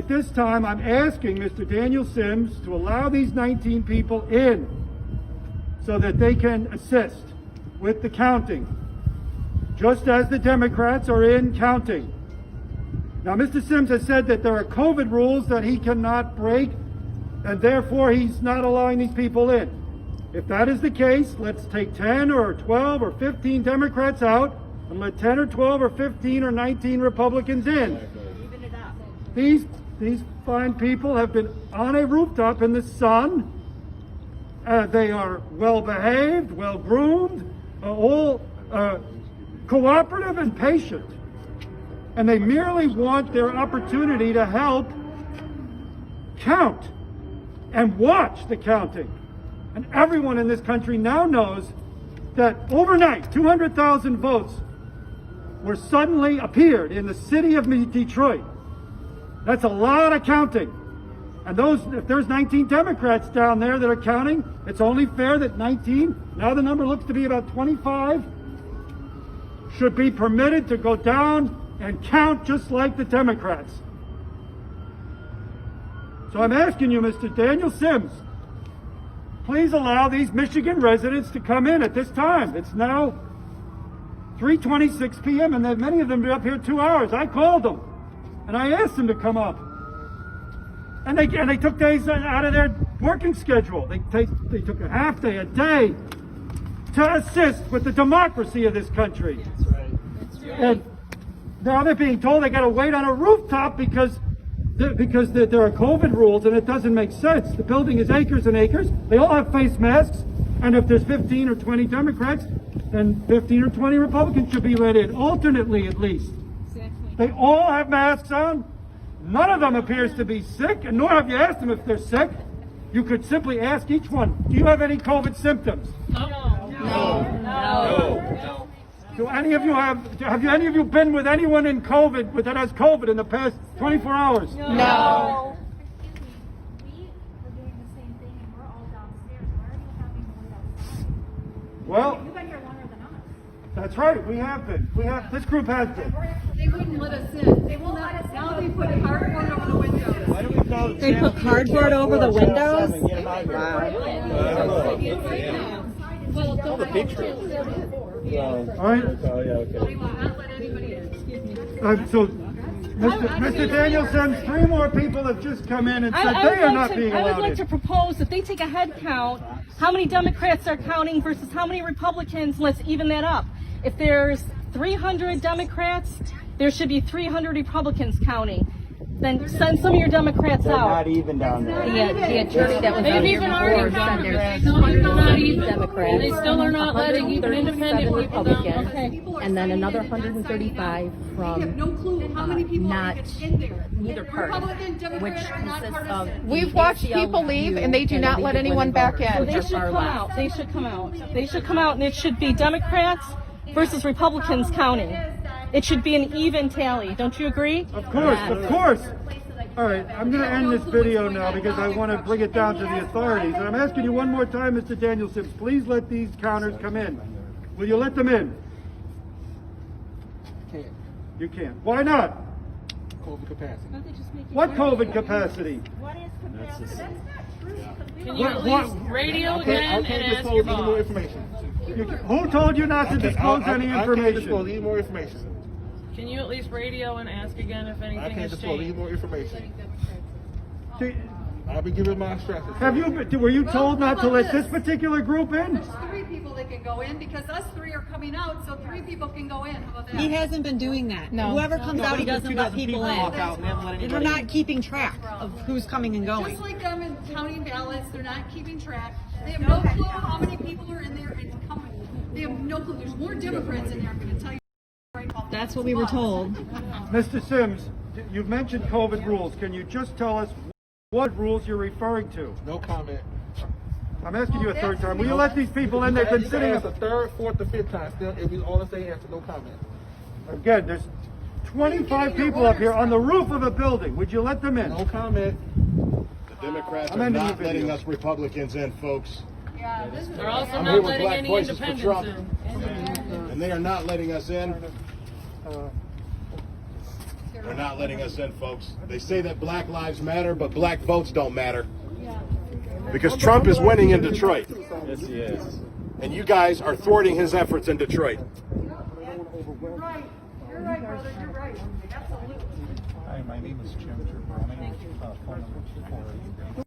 At this time, I'm asking Mr. Daniel Sims to allow these 19 people in so that they can assist with the counting, just as the Democrats are in counting. Now, Mr. Sims has said that there are COVID rules that he cannot break, and therefore he's not allowing these people in. If that is the case, let's take 10 or 12 or 15 Democrats out and let 10 or 12 or 15 or 19 Republicans in. Even it up. These fine people have been on a rooftop in the sun. They are well behaved, well groomed, all cooperative and patient. And they merely want their opportunity to help count and watch the counting. And everyone in this country now knows that overnight, 200,000 votes were suddenly appeared in the city of Detroit. That's a lot of counting. And if there's 19 Democrats down there that are counting, it's only fair that 19, now the number looks to be about 25, should be permitted to go down and count just like the Democrats. So I'm asking you, Mr. Daniel Sims, please allow these Michigan residents to come in at this time. It's now 3:26 p.m. and many of them are up here 2 hours. I called them and I asked them to come up. And they took days out of their working schedule. They took a half day, a day to assist with the democracy of this country. That's right. That's right. And now they're being told they got to wait on a rooftop because there are COVID rules, and it doesn't make sense. The building is acres and acres. They all have face masks, and if there's 15 or 20 Democrats, then 15 or 20 Republicans should be let in, alternately at least. Exactly. They all have masks on. None of them appears to be sick, and nor have you asked them if they're sick. You could simply ask each one, do you have any COVID symptoms? No. Do any of you have any of you been with anyone in COVID that has COVID in the past 24 hours? No. Excuse me, we are doing the same thing and we're all downstairs. Why are you having more outside? Well, You've been here longer than us. that's right. We have been. This group has been. They wouldn't let us in. They won't let us in. Now they put cardboard over the windows. Why don't we call They put cardboard over the windows? Wow. The picture. All right. They will not let anybody in. So, Mr. Daniel Sims, 3 more people have just come in and said they are not being I would allowed like to in. propose that they take a head count, how many Democrats are counting versus how many Republicans, let's even that up. If there's 300 Democrats, there should be 300 Republicans counting. Then send some of your Democrats out. Not even down there. The attorney that was They've on here even before already said counted. there's No, they're not even. Democrats. They still are not letting even independent 137 people down. Republicans, Okay. and then another 135 We have no from clue how many people are not in there. either party, Republican, Democrat which are not consists partisan. of We've watched ACLU people leave and they do not let League of anyone Women back Voters, in. They which should are come left. out. They should come out. They should come out, and it should be Democrats versus Republicans counting. It should be an even tally. Don't you agree? Of course, of course. All right, I'm going to end this video now because I want to bring it down to the authorities. And I'm asking you one more time, Mr. Daniel Sims, please let these counters come in. Will you let them in? Can't. You can't. Why not? COVID capacity. What COVID capacity? What is capacity? That's not true. Because we Can don't you What- at what- least radio I again can't and ask disclose your any more boss? information. Who told you not to disclose any I can't information? disclose any more information. Can you at least radio and ask again if I anything can't has disclose any changed? more information. Do- I'll be giving my instructions. Were you told not to let this particular group in? There's 3 people that can go in because us 3 are coming out, so 3 people can go in. How about that? He hasn't been doing that. No. Whoever comes out, he doesn't let people walk in. out and never let anybody They're not keeping track of who's coming and going. Just like them in counting ballots, they're not keeping track. They have no clue how many people are in there and coming. They have no clue. There's more Democrats in there, I'm going to tell you right off. That's what we were told. Mr. Sims, you've mentioned COVID rules. Can you just tell us what rules you're referring to? No comment. I'm asking you a third time. Will you let these people in? They've been sitting That's the 3rd, 4th, or 5th time. Still, it'll be all the same answer. No comment. again. There's 25 people up here on the roof of a building. Would you let them in? No comment. The Democrats I'm are ending not the letting video. us Republicans in, folks. Yeah, this is. They're also I'm not here with letting Black any Voices for independents Trump. in. And they are not letting us in. They're not letting us in, folks. They say that Black Lives Matter, but black votes don't matter. Because Trump is winning in Detroit. Yes, he is. And you guys are thwarting his efforts in Detroit. You're right. You're right, brother. You're right. Absolutely. Hi, my name is Jim Giovanni. Phone number 4